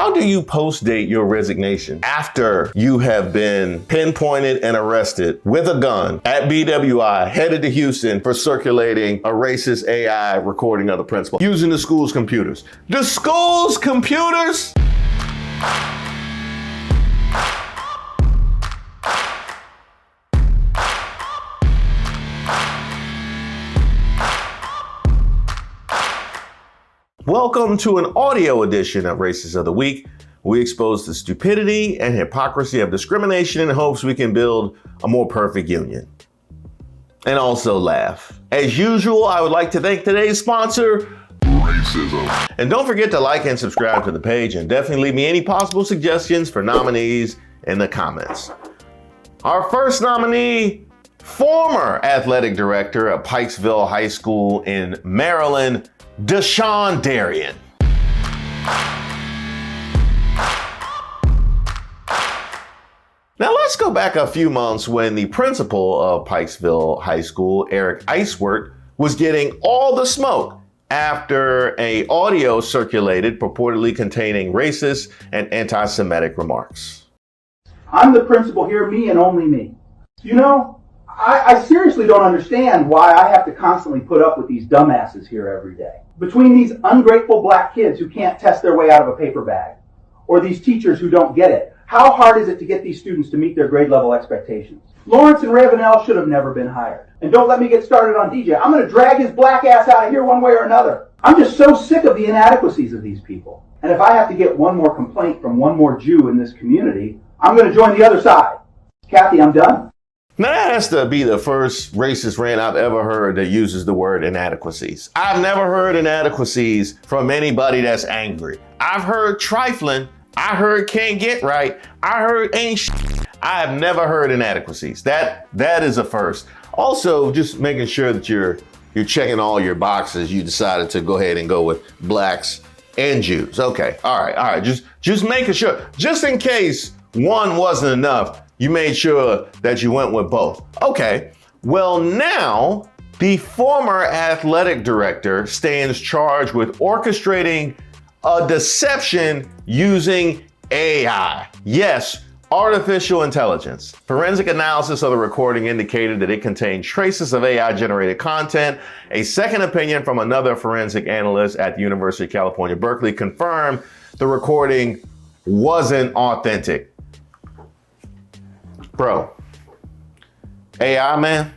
How do you post-date your resignation after you have been pinpointed and arrested with a gun at BWI, headed to Houston for circulating a racist AI recording of the principal using the school's computers? The school's computers? Welcome to an audio edition of Racists of the Week. We expose the stupidity and hypocrisy of discrimination in hopes we can build a more perfect union. And also laugh. As usual, I would like to thank today's sponsor, racism. And don't forget to like and subscribe to the page, and definitely leave me any possible suggestions for nominees in the comments. Our first nominee, former athletic director of Pikesville High School in Maryland, Dazhon Darien. Now let's go back a few months when the principal of Pikesville High School, Eric Iceworth, was getting all the smoke after an audio circulated purportedly containing racist and anti-Semitic remarks. I'm the principal here, me and only me. You know, I seriously don't understand why I have to constantly put up with these dumbasses here every day. Between these ungrateful black kids who can't test their way out of a paper bag, or these teachers who don't get it, how hard is it to get these students to meet their grade level expectations? Lawrence and Ravenel should have never been hired. And don't let me get started on DJ. I'm going to drag his black ass out of here one way or another. I'm just so sick of the inadequacies of these people. And if I have to get one more complaint from one more Jew in this community, I'm going to join the other side. Kathy, I'm done. Now that has to be the first racist rant I've ever heard that uses the word inadequacies. I've never heard inadequacies from anybody that's angry. I've heard trifling. I heard can't get right. I heard ain't shit. I have never heard inadequacies. That is a first. Also, just making sure that you're checking all your boxes. You decided to go ahead and go with blacks and Jews. Okay, all right. Just making sure, just in case one wasn't enough, you made sure that you went with both. Okay, well now the former athletic director stands charged with orchestrating a deception using AI. Yes, artificial intelligence. Forensic analysis of the recording indicated that it contained traces of AI-generated content. A second opinion from another forensic analyst at the University of California, Berkeley confirmed the recording wasn't authentic. Bro, AI, man,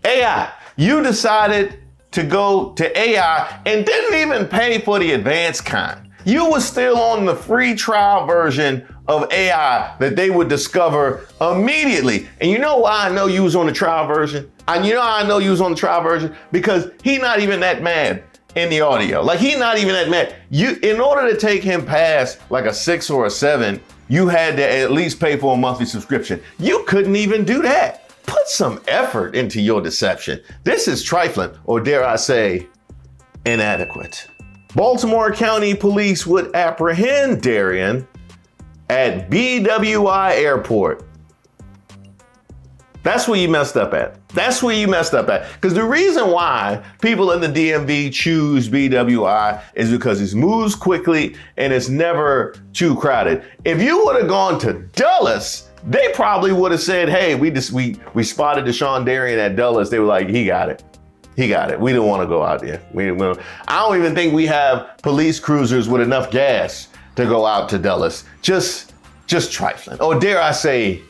AI. You decided to go to AI and didn't even pay for the advanced kind. You were still on the free trial version of AI that they would discover immediately. And you know why I know you was on the trial version? And you know how I know you was on the trial version? Because he not even that mad in the audio. Like, he not even that mad. In order to take him past like a 6 or a 7, you had to at least pay for a monthly subscription. You couldn't even do that. Put some effort into your deception. This is trifling, or dare I say, inadequate. Baltimore County Police would apprehend Darien at BWI Airport. That's where you messed up at. Because the reason why people in the DMV choose BWI is because it moves quickly and it's never too crowded. If you would have gone to Dulles, they probably would have said, hey, we spotted Dazhon Darien at Dulles. They were like, he got it. We don't want to go out there. I don't even think we have police cruisers with enough gas to go out to Dulles. Just trifling. Or dare I say,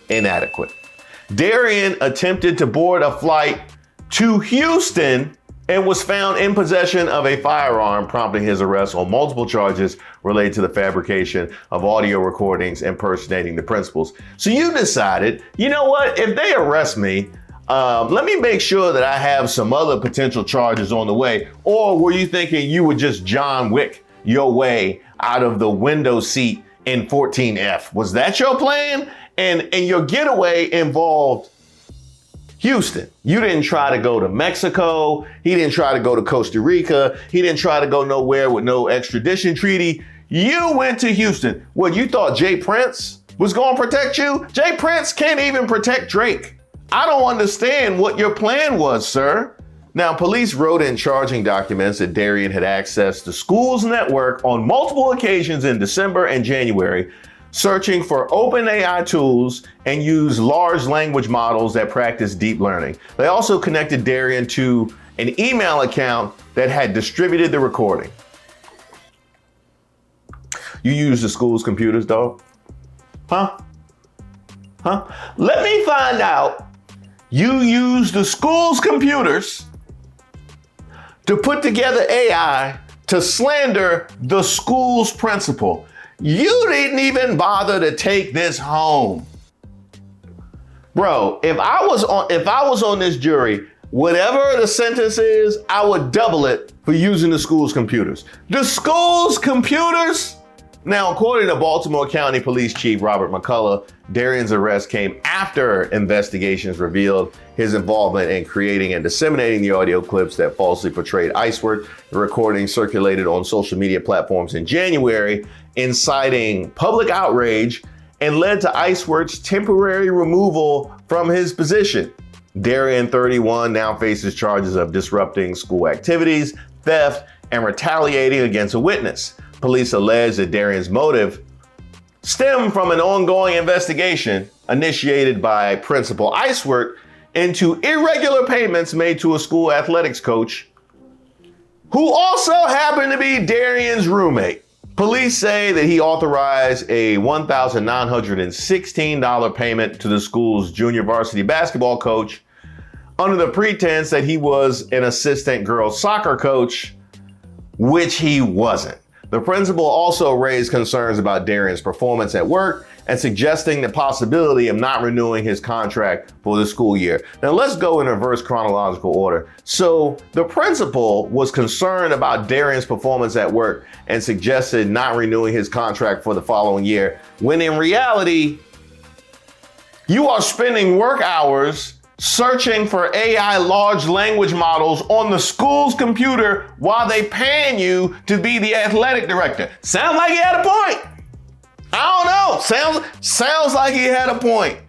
inadequate. Darien attempted to board a flight to Houston and was found in possession of a firearm, prompting his arrest on multiple charges related to the fabrication of audio recordings impersonating the principals. So you decided, you know what, if they arrest me, let me make sure that I have some other potential charges on the way. Or were you thinking you would just John Wick your way out of the window seat in 14F? Was that your plan? And your getaway involved Houston. You didn't try to go to Mexico. He didn't try to go to Costa Rica. He didn't try to go nowhere with no extradition treaty. You went to Houston. What, you thought Jay Prince was going to protect you? Jay Prince can't even protect Drake. I don't understand what your plan was, sir. Now, police wrote in charging documents that Darien had accessed the school's network on multiple occasions in December and January, searching for open AI tools and used large language models that practice deep learning. They also connected Darien to an email account that had distributed the recording. You use the school's computers, dog? Huh? Let me find out you use the school's computers to put together AI to slander the school's principal. You didn't even bother to take this home. Bro, if I was on this jury, whatever the sentence is, I would double it for using the school's computers. The school's computers? Now, according to Baltimore County Police Chief Robert McCullough, Darien's arrest came after investigations revealed his involvement in creating and disseminating the audio clips that falsely portrayed Iceworth. The recording circulated on social media platforms in January, inciting public outrage and led to Iceworth's temporary removal from his position. Darien, 31, now faces charges of disrupting school activities, theft, and retaliating against a witness. Police allege that Darien's motive stemmed from an ongoing investigation initiated by Principal Iceworth into irregular payments made to a school athletics coach who also happened to be Darien's roommate. Police say that he authorized a $1,916 payment to the school's junior varsity basketball coach under the pretense that he was an assistant girls soccer coach, which he wasn't. The principal also raised concerns about Darien's performance at work and suggesting the possibility of not renewing his contract for the school year. Now let's go in reverse chronological order. So the principal was concerned about Darien's performance at work and suggested not renewing his contract for the following year, when in reality, you are spending work hours searching for AI large language models on the school's computer while they paying you to be the athletic director. Sounds like he had a point. I don't know. Sounds like he had a point.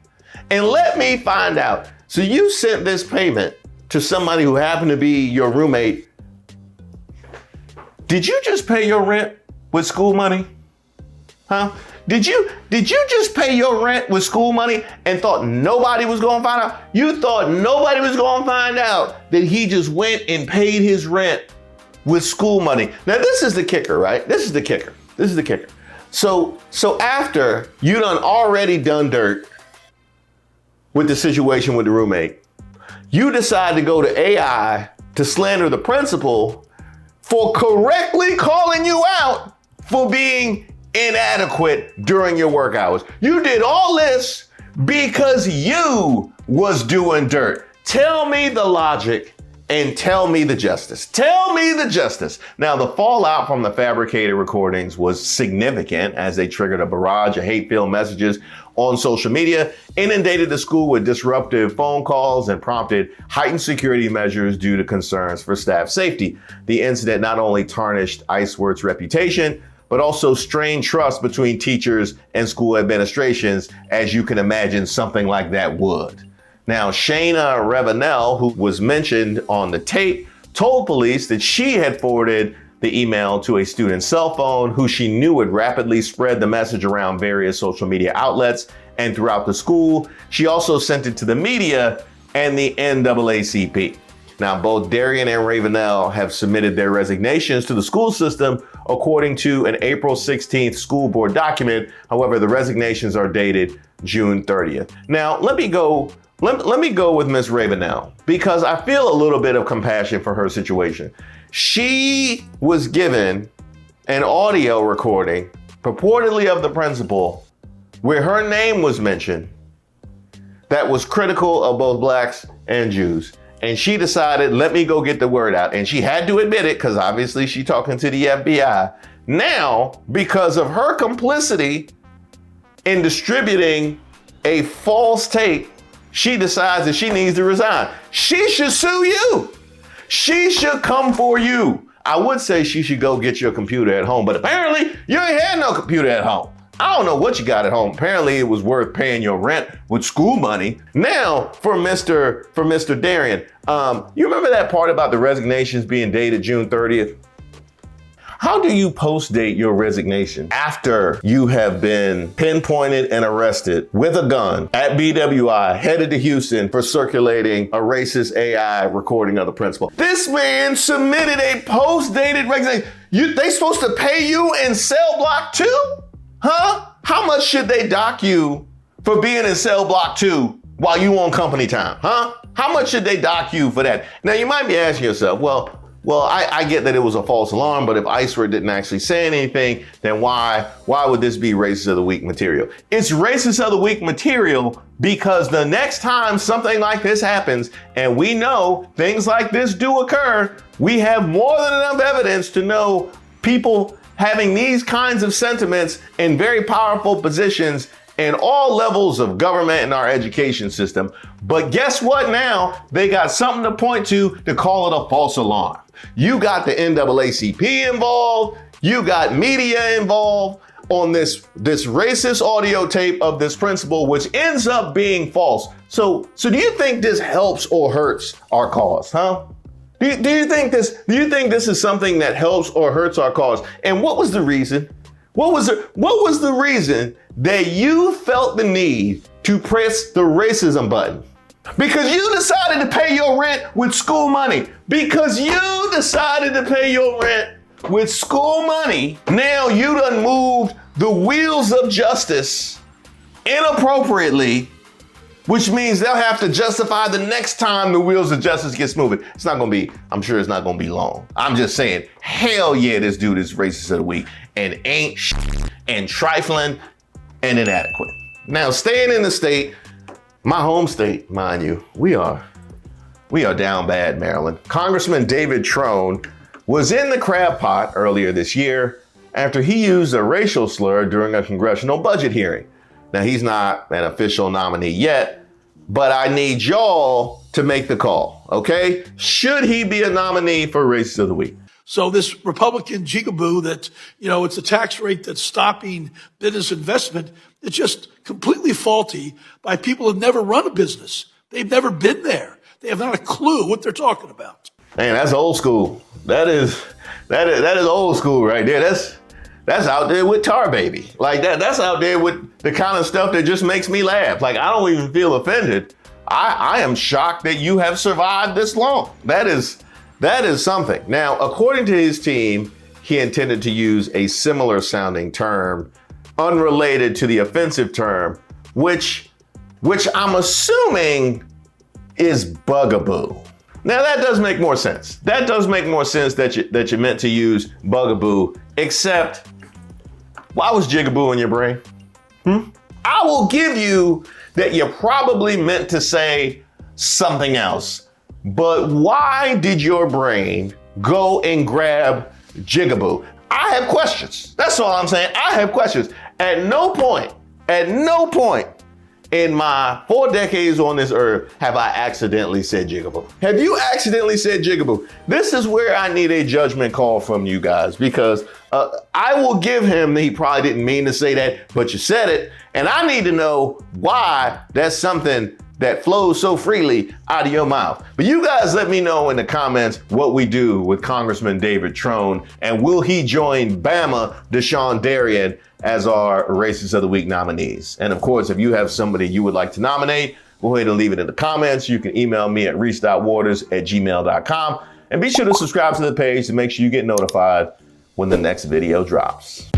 And let me find out. So you sent this payment to somebody who happened to be your roommate. Did you just pay your rent with school money? Huh? Did you just pay your rent with school money and thought nobody was going to find out? You thought nobody was going to find out that he just went and paid his rent with school money. Now, this is the kicker, right? This is the kicker. So after you already done dirt with the situation with the roommate, you decide to go to AI to slander the principal for correctly calling you out for being inadequate during your work hours. You did all this because you was doing dirt. Tell me the logic and tell me the justice. Tell me the justice. Now, the fallout from the fabricated recordings was significant as they triggered a barrage of hate-filled messages on social media, inundated the school with disruptive phone calls, and prompted heightened security measures due to concerns for staff safety. The incident not only tarnished Iceworth's reputation, but also strained trust between teachers and school administrations, as you can imagine something like that would. Now, Shayna Ravenel, who was mentioned on the tape, told police that she had forwarded the email to a student's cell phone who she knew would rapidly spread the message around various social media outlets and throughout the school. She also sent it to the media and the NAACP. Now, both Darien and Ravenel have submitted their resignations to the school system according to an April 16th school board document. However, the resignations are dated June 30th. Now, let me go with Miss Ravenel because I feel a little bit of compassion for her situation. She was given an audio recording purportedly of the principal where her name was mentioned that was critical of both blacks and Jews. And she decided, let me go get the word out. And she had to admit it because obviously she's talking to the FBI. Now, because of her complicity in distributing a false tape, she decides that she needs to resign. She should sue you. She should come for you. I would say she should go get your computer at home, but apparently you ain't had no computer at home. I don't know what you got at home. Apparently it was worth paying your rent with school money. Now for Mr. Darien, you remember that part about the resignations being dated June 30th? How do you post-date your resignation after you have been pinpointed and arrested with a gun at BWI, headed to Houston for circulating a racist AI recording of the principal? This man submitted a post-dated resignation. They supposed to pay you in cell block 2? Huh? How much should they dock you for being in cell block 2 while you on company time? Huh? How much should they dock you for that? Now you might be asking yourself, well, I get that it was a false alarm, but if ICER didn't actually say anything, then why would this be Racist of the Week material? It's Racist of the Week material because the next time something like this happens, and we know things like this do occur, we have more than enough evidence to know people having these kinds of sentiments in very powerful positions in all levels of government and our education system. But guess what now? They got something to point to call it a false alarm. You got the NAACP involved. You got media involved on this racist audio tape of this principal, which ends up being false. So do you think this helps or hurts our cause, huh? Do you think this is something that helps or hurts our cause? And what was the reason? What was the reason that you felt the need to press the racism button? Because you decided to pay your rent with school money. Because you decided to pay your rent with school money. Now you done moved the wheels of justice inappropriately, which means they'll have to justify the next time the wheels of justice gets moving. I'm sure it's not gonna be long. I'm just saying, hell yeah, this dude is Racist of the Week and ain't and trifling and inadequate. Now, staying in the state, my home state, mind you, we are down bad, Maryland. Congressman David Trone was in the crab pot earlier this year after he used a racial slur during a congressional budget hearing. Now, he's not an official nominee yet, but I need y'all to make the call, okay? Should he be a nominee for Racist of the Week? So this Republican jigaboo that, it's a tax rate that's stopping business investment, it's just completely faulty by people who've never run a business. They've never been there. They have not a clue what they're talking about. Man, that's old school. That is old school right there. That's out there with Tar Baby. Like that's out there with the kind of stuff that just makes me laugh. Like, I don't even feel offended. I am shocked that you have survived this long. That is something. Now, according to his team, he intended to use a similar sounding term unrelated to the offensive term, which I'm assuming is bugaboo. Now that does make more sense. That does make more sense that you meant to use bugaboo, except why was jigaboo in your brain? I will give you that you probably meant to say something else, but why did your brain go and grab jigaboo? I have questions. That's all I'm saying. I have questions. At no point in my 4 decades on this earth have I accidentally said jigaboo. Have you accidentally said jigaboo? This is where I need a judgment call from you guys, because I will give him that he probably didn't mean to say that, but you said it. And I need to know why that's something that flows so freely out of your mouth. But you guys let me know in the comments what we do with Congressman David Trone, and will he join Bama Dazhon Darien as our Racist of the Week nominees? And of course, if you have somebody you would like to nominate, go ahead and leave it in the comments. You can email me at reese.waters@gmail.com, and be sure to subscribe to the page to make sure you get notified when the next video drops.